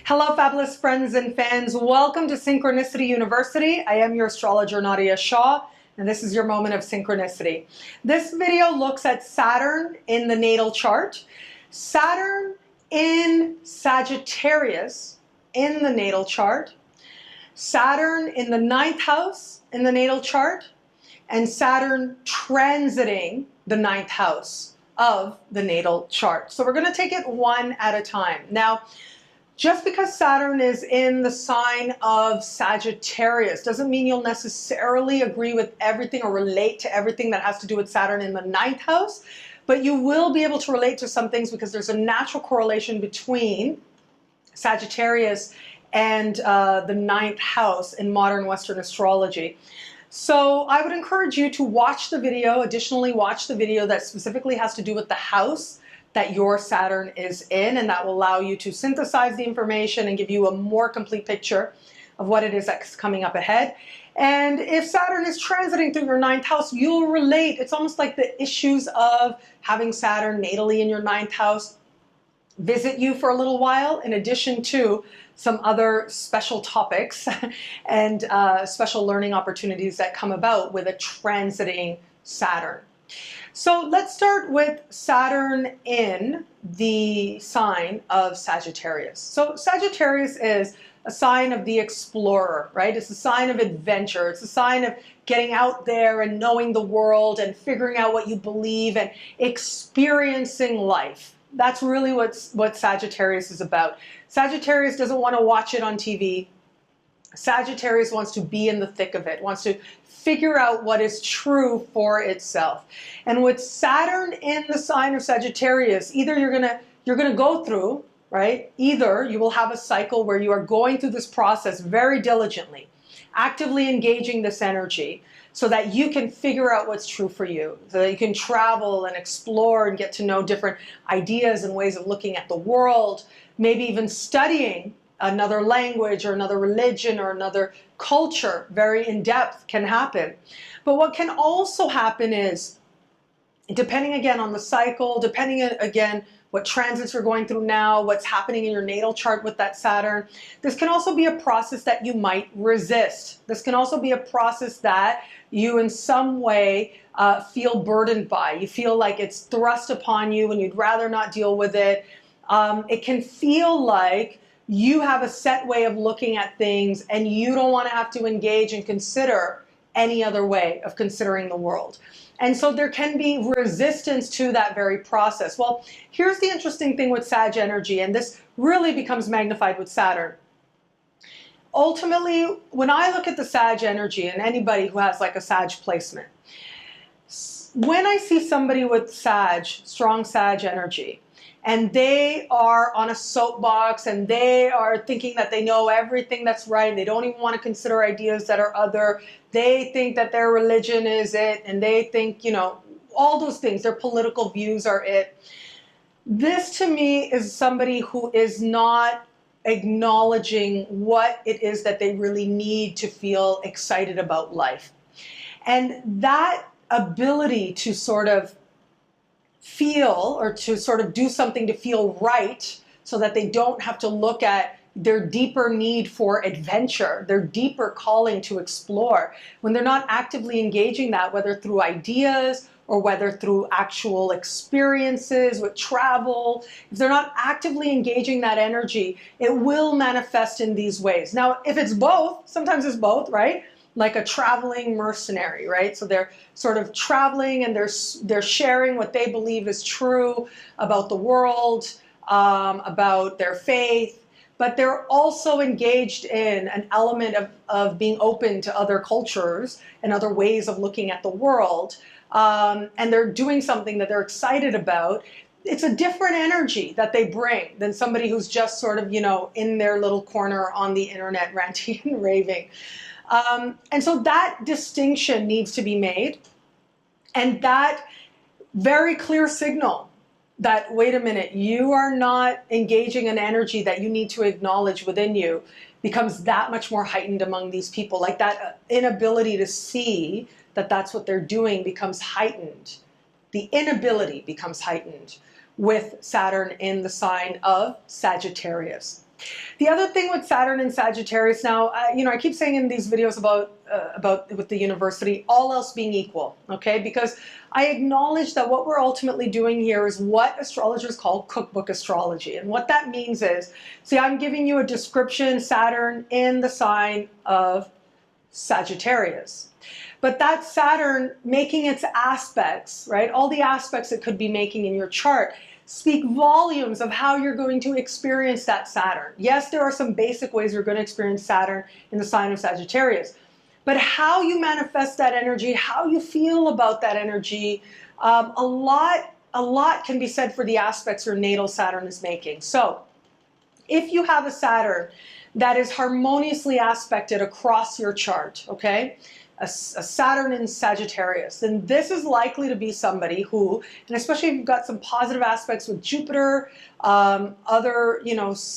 Hello, fabulous friends and fans. Welcome to Synchronicity University. I am your astrologer, Nadiya Shah, and this is your moment of synchronicity. This video looks at Saturn in the natal chart, Saturn in Sagittarius in the natal chart, Saturn in the 9th house in the natal chart, and Saturn transiting the 9th house of the natal chart. So we're going to take it one at a time. Now, just because Saturn is in the sign of Sagittarius doesn't mean you'll necessarily agree with everything or relate to everything that has to do with Saturn in the 9th house, but you will be able to relate to some things because there's a natural correlation between Sagittarius and the 9th house in modern Western astrology. So I would encourage you to watch the video, additionally watch the video that specifically has to do with the house that your Saturn is in, and that will allow you to synthesize the information and give you a more complete picture of what it is that's coming up ahead. And if Saturn is transiting through your 9th house, you'll relate. It's almost like the issues of having Saturn natally in your 9th house visit you for a little while, in addition to some other special topics and special learning opportunities that come about with a transiting Saturn. So let's start with Saturn in the sign of Sagittarius. So Sagittarius is a sign of the explorer, right? It's a sign of adventure. It's a sign of getting out there and knowing the world and figuring out what you believe and experiencing life. That's really what Sagittarius is about. Sagittarius doesn't want to watch it on TV. Sagittarius wants to be in the thick of it, wants to figure out what is true for itself. And with Saturn in the sign of Sagittarius, either you're gonna go through, right? Either you will have a cycle where you are going through this process very diligently, actively engaging this energy so that you can figure out what's true for you, so that you can travel and explore and get to know different ideas and ways of looking at the world, maybe even studying another language or another religion or another culture, very in depth, can happen. But what can also happen is, depending again on the cycle, depending again what transits you're going through now, what's happening in your natal chart with that Saturn, this can also be a process that you might resist. This can also be a process that you in some way feel burdened by. You feel like it's thrust upon you and you'd rather not deal with it. It can feel like you have a set way of looking at things and you don't want to have to engage and consider any other way of considering the world. And so there can be resistance to that very process. Well, here's the interesting thing with Sag energy, and this really becomes magnified with Saturn. Ultimately, when I look at the Sag energy, and anybody who has like a Sag placement, when I see somebody with Sag, strong Sag energy, and they are on a soapbox and they are thinking that they know everything that's right. They don't even want to consider ideas that are other. They think that their religion is it, and they think, you know, all those things, their political views are it. This to me is somebody who is not acknowledging what it is that they really need to feel excited about life. And that ability to sort of feel or to sort of do something to feel right so that they don't have to look at their deeper need for adventure, their deeper calling to explore. When they're not actively engaging that, whether through ideas or whether through actual experiences with travel, if they're not actively engaging that energy, it will manifest in these ways. Now, if it's both, sometimes it's both, right? Like a traveling mercenary, right? So they're sort of traveling and they're sharing what they believe is true about the world, about their faith, but they're also engaged in an element of being open to other cultures and other ways of looking at the world. And they're doing something that they're excited about. It's a different energy that they bring than somebody who's just sort of, you know, in their little corner on the internet ranting and raving. And so that distinction needs to be made, and that very clear signal that, wait a minute, you are not engaging an energy that you need to acknowledge within you becomes that much more heightened among these people. Like that inability to see that that's what they're doing becomes heightened. The inability becomes heightened with Saturn in the sign of Sagittarius. The other thing with Saturn and Sagittarius now, I keep saying in these videos about with the university, all else being equal, okay? Because I acknowledge that what we're ultimately doing here is what astrologers call cookbook astrology. And what that means is, see, I'm giving you a description, Saturn in the sign of Sagittarius. But that Saturn making its aspects, right? All the aspects it could be making in your chart speak volumes of how you're going to experience that Saturn. Yes, there are some basic ways you're going to experience Saturn in the sign of Sagittarius, but how you manifest that energy, how you feel about that energy, a lot can be said for the aspects your natal Saturn is making. So if you have a Saturn that is harmoniously aspected across your chart, okay, a Saturn in Sagittarius, then this is likely to be somebody who, and especially if you've got some positive aspects with Jupiter, other,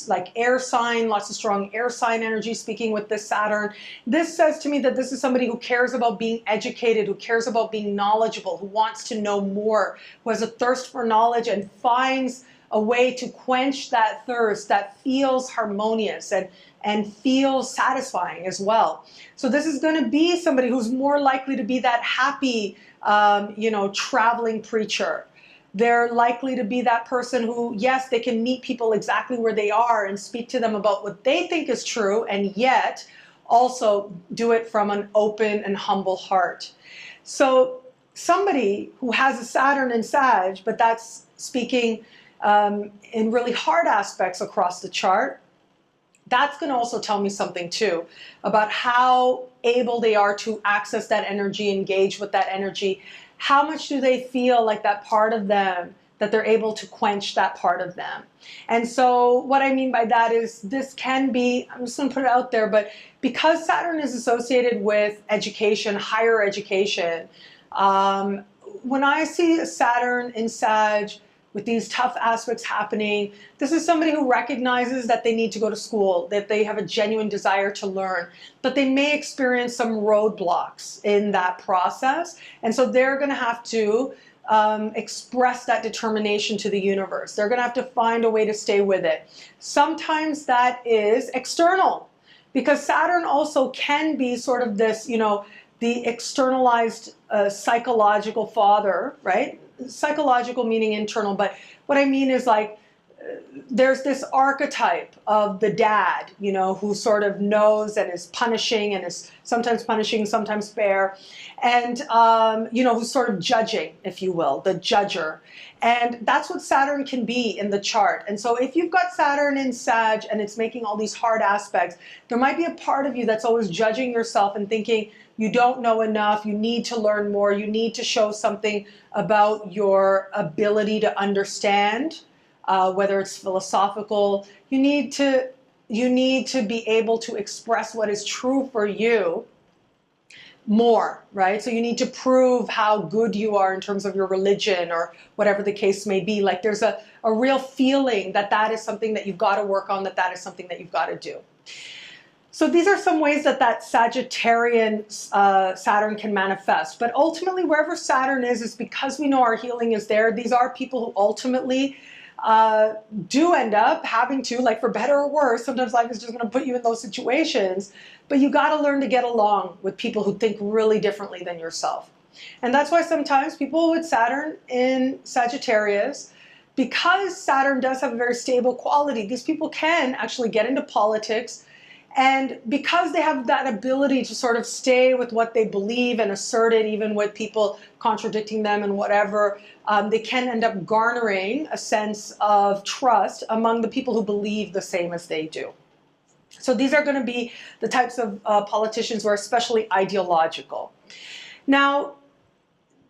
like air sign, lots of strong air sign energy speaking with this Saturn. This says to me that this is somebody who cares about being educated, who cares about being knowledgeable, who wants to know more, who has a thirst for knowledge and finds a way to quench that thirst that feels harmonious and feels satisfying as well. So this is going to be somebody who's more likely to be that happy, traveling preacher. They're likely to be that person who, yes, they can meet people exactly where they are and speak to them about what they think is true, and yet also do it from an open and humble heart. So somebody who has a Saturn in Sag, but that's speaking in really hard aspects across the chart, that's going to also tell me something too about how able they are to access that energy, engage with that energy. How much do they feel like that part of them, that they're able to quench that part of them? And so what I mean by that is this can be, I'm just going to put it out there, but because Saturn is associated with education, higher education, when I see a Saturn in Sag, with these tough aspects happening, this is somebody who recognizes that they need to go to school, that they have a genuine desire to learn, but they may experience some roadblocks in that process. And so they're going to have to express that determination to the universe. They're going to have to find a way to stay with it. Sometimes that is external, because Saturn also can be sort of this, the externalized psychological father, right? Psychological meaning internal, but what I mean is like there's this archetype of the dad, who sort of knows and is punishing and is sometimes punishing, sometimes fair, and who's sort of judging, if you will, the judger. And that's what Saturn can be in the chart. And so if you've got Saturn in Sag and it's making all these hard aspects, there might be a part of you that's always judging yourself and thinking you don't know enough, you need to learn more, you need to show something about your ability to understand, whether it's philosophical. You need to be able to express what is true for you more, right? So you need to prove how good you are in terms of your religion or whatever the case may be. Like there's a real feeling that is something that you've got to work on, that is something that you've got to do. So these are some ways that Sagittarian Saturn can manifest. But ultimately, wherever Saturn is because we know our healing is there. These are people who ultimately do end up having to, like for better or worse, sometimes life is just going to put you in those situations. But you got to learn to get along with people who think really differently than yourself. And that's why sometimes people with Saturn in Sagittarius, because Saturn does have a very stable quality, these people can actually get into politics. And because they have that ability to sort of stay with what they believe and assert it, even with people contradicting them and whatever, they can end up garnering a sense of trust among the people who believe the same as they do. So these are going to be the types of politicians who are especially ideological. Now,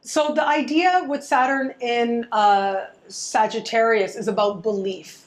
so the idea with Saturn in Sagittarius is about belief.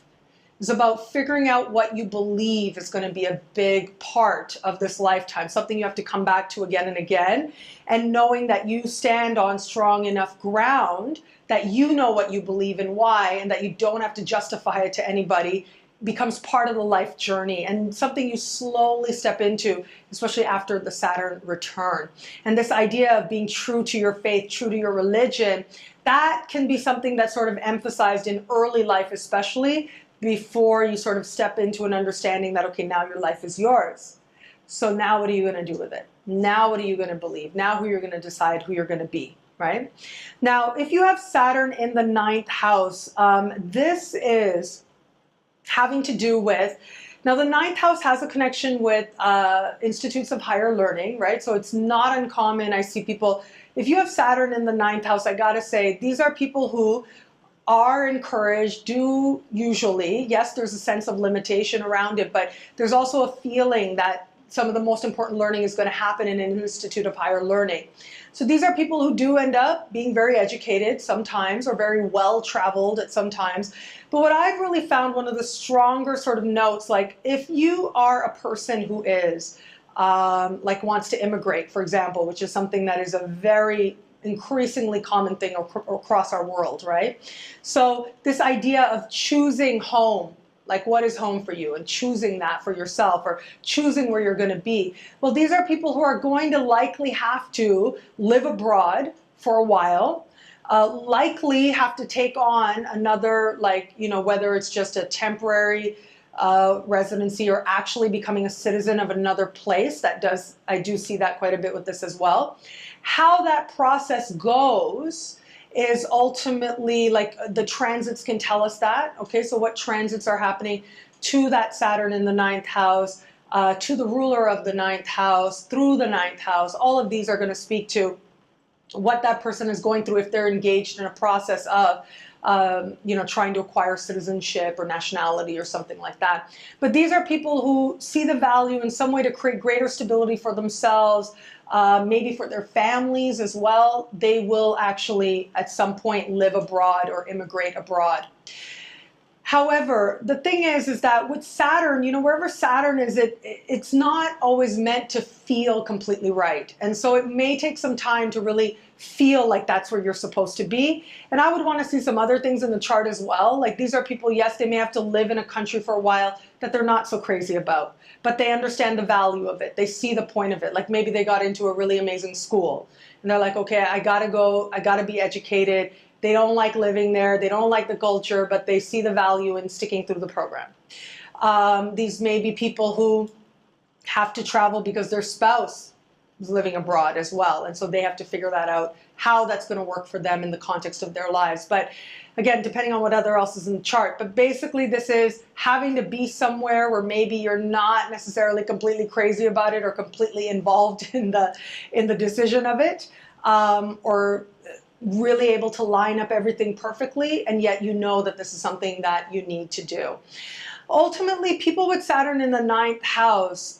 It's about figuring out what you believe is going to be a big part of this lifetime, something you have to come back to again and again, and knowing that you stand on strong enough ground that you know what you believe and why, and that you don't have to justify it to anybody, becomes part of the life journey and something you slowly step into, especially after the Saturn return. And this idea of being true to your faith, true to your religion, that can be something that's sort of emphasized in early life especially, before you sort of step into an understanding that, okay, now your life is yours. So now what are you going to do with it? Now what are you going to believe? Now who you're going to decide who you're going to be, right? Now, if you have Saturn in the 9th house, this is having to do with, now the 9th house has a connection with institutes of higher learning, right? So it's not uncommon. I see people, if you have Saturn in the 9th house, I gotta say, these are people who are encouraged, do usually, yes, there's a sense of limitation around it, but there's also a feeling that some of the most important learning is going to happen in an institute of higher learning. So these are people who do end up being very educated sometimes, or very well-traveled at some times. But what I've really found, one of the stronger sort of notes, like if you are a person who is, like wants to immigrate, for example, which is something that is a very increasingly common thing across our world, right? So this idea of choosing home, like what is home for you, and choosing that for yourself, or choosing where you're going to be. Well, these are people who are going to likely have to live abroad for a while, likely have to take on another, like, you know, whether it's just a temporary residency or actually becoming a citizen of another place. I do see that quite a bit with this as well. How that process goes is ultimately, like, the transits can tell us that. Okay, so what transits are happening to that Saturn in the 9th house, to the ruler of the 9th house, through the 9th house. All of these are going to speak to what that person is going through if they're engaged in a process of you know, trying to acquire citizenship or nationality or something like that. But these are people who see the value in some way to create greater stability for themselves, maybe for their families as well. They will actually at some point live abroad or immigrate abroad. However, the thing is that with Saturn, you know, wherever Saturn is, it's not always meant to feel completely right. And so it may take some time to really feel like that's where you're supposed to be. And I would want to see some other things in the chart as well. Like, these are people, yes, they may have to live in a country for a while that they're not so crazy about, but they understand the value of it. They see the point of it. Like, maybe they got into a really amazing school and they're like, okay, I gotta go, I gotta be educated. They don't like living there, they don't like the culture, but they see the value in sticking through the program. These may be people who have to travel because their spouse is living abroad as well, and so they have to figure that out, how that's going to work for them in the context of their lives. But again, depending on what other else is in the chart. But basically, this is having to be somewhere where maybe you're not necessarily completely crazy about it or completely involved in the decision of it, or really able to line up everything perfectly, and yet you know that this is something that you need to do. Ultimately, people with Saturn in the 9th house,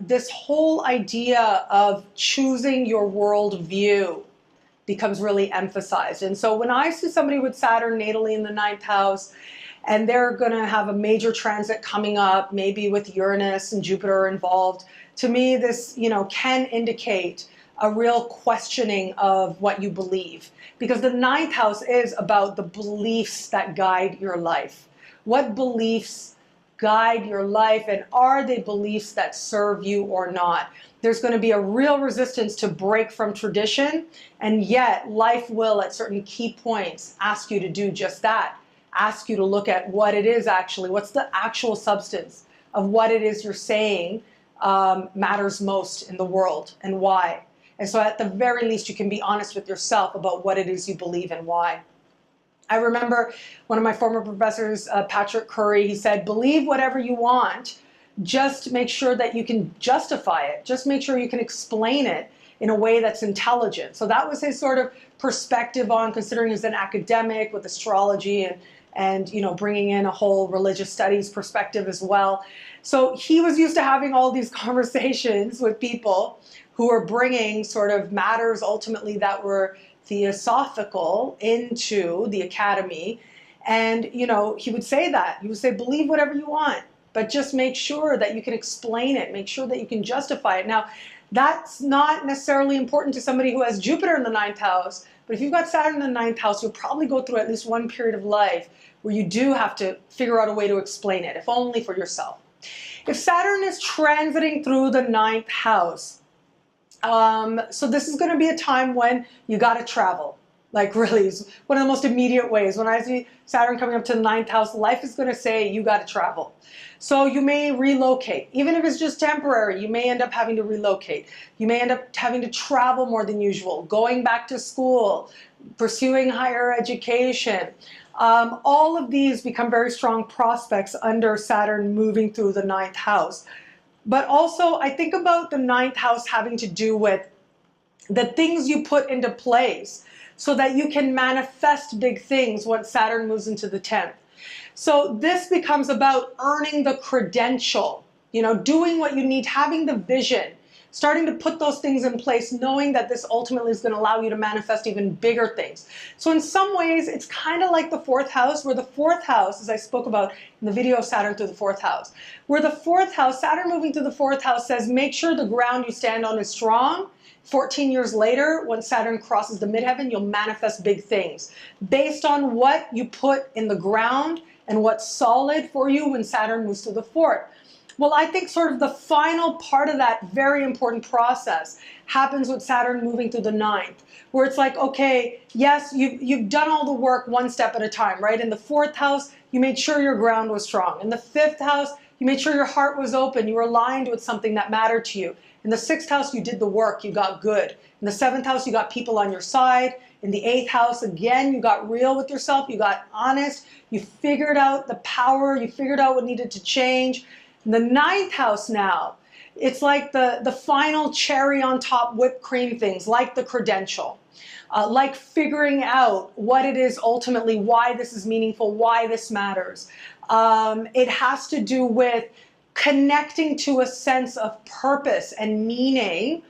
this whole idea of choosing your worldview becomes really emphasized. And so when I see somebody with Saturn natally in the 9th house, and they're going to have a major transit coming up, maybe with Uranus and Jupiter involved, to me this, you know, can indicate a real questioning of what you believe. Because the 9th house is about the beliefs that guide your life. What beliefs guide your life, and are they beliefs that serve you or not? There's going to be a real resistance to break from tradition, and yet life will at certain key points ask you to do just that. Ask you to look at what it is actually, what's the actual substance of what it is you're saying matters most in the world, and why. And so at the very least, you can be honest with yourself about what it is you believe and why. I remember one of my former professors, Patrick Curry, he said, believe whatever you want, just make sure that you can justify it. Just make sure you can explain it in a way that's intelligent. So that was his sort of perspective on, considering he's an academic with astrology and you know, bringing in a whole religious studies perspective as well. So he was used to having all these conversations with people who were bringing sort of matters ultimately that were theosophical into the academy. And, you know, he would say that. He would say, believe whatever you want, but just make sure that you can explain it. Make sure that you can justify it. Now, that's not necessarily important to somebody who has Jupiter in the 9th house. But if you've got Saturn in the 9th house, you'll probably go through at least one period of life where you do have to figure out a way to explain it, if only for yourself. If Saturn is transiting through the 9th house, so this is going to be a time when you got to travel. Like really, it's one of the most immediate ways. When I see Saturn coming up to the 9th house, life is going to say you got to travel. So you may relocate. Even if it's just temporary, you may end up having to relocate. You may end up having to travel more than usual, going back to school, pursuing higher education. All of these become very strong prospects under Saturn moving through the 9th house. But also, I think about the 9th house having to do with the things you put into place so that you can manifest big things once Saturn moves into the 10th. So this becomes about earning the credential, you know, doing what you need, having the vision, starting to put those things in place, knowing that this ultimately is going to allow you to manifest even bigger things. So in some ways, it's kind of like the 4th house, where the 4th house, as I spoke about in the video of Saturn through the 4th house, where the 4th house, Saturn moving to the 4th house says, make sure the ground you stand on is strong. 14 years later, when Saturn crosses the midheaven, you'll manifest big things based on what you put in the ground and what's solid for you when Saturn moves to the 4th. Well, I think sort of the final part of that very important process happens with Saturn moving through the 9th, where it's like, okay, yes, you've done all the work one step at a time, right? In the 4th house, you made sure your ground was strong. In the 5th house, you made sure your heart was open. You were aligned with something that mattered to you. In the 6th house, you did the work, you got good. In the 7th house, you got people on your side. In the 8th house, again, you got real with yourself, you got honest, you figured out the power, you figured out what needed to change. In the 9th house now, it's like the final cherry on top whipped cream things, like the credential, like figuring out what it is ultimately, why this is meaningful, why this matters. It has to do with connecting to a sense of purpose and meaning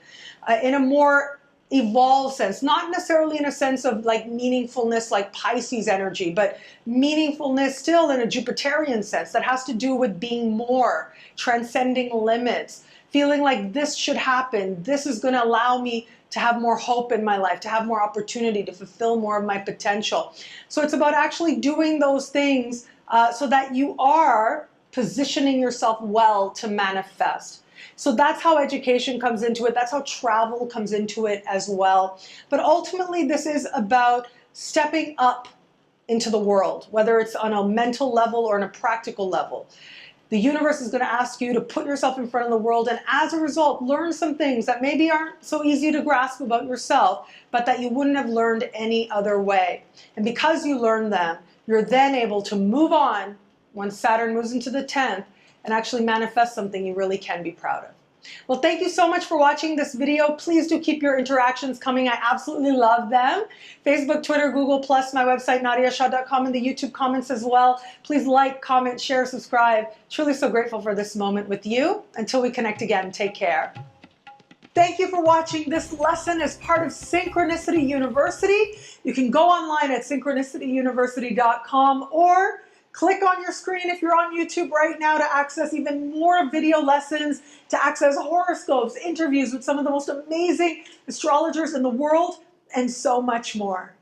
in a more evolved sense, not necessarily in a sense of like meaningfulness like Pisces energy, but meaningfulness still in a Jupiterian sense that has to do with being more, transcending limits, feeling like this should happen, this is going to allow me to have more hope in my life, to have more opportunity, to fulfill more of my potential. So it's about actually doing those things so that you are positioning yourself well to manifest. So that's how education comes into it. That's how travel comes into it as well. But ultimately, this is about stepping up into the world, whether it's on a mental level or on a practical level. The universe is going to ask you to put yourself in front of the world and as a result, learn some things that maybe aren't so easy to grasp about yourself, but that you wouldn't have learned any other way. And because you learn them, you're then able to move on when Saturn moves into the 10th and actually manifest something you really can be proud of. Well, thank you so much for watching this video. Please do keep your interactions coming. I absolutely love them. Facebook, Twitter, Google+, my website, nadiyashah.com, and the YouTube comments as well. Please like, comment, share, subscribe. Truly so grateful for this moment with you. Until we connect again, take care. Thank you for watching. This lesson is part of Synchronicity University. You can go online at synchronicityuniversity.com or click on your screen if you're on YouTube right now to access even more video lessons, to access horoscopes, interviews with some of the most amazing astrologers in the world, and so much more.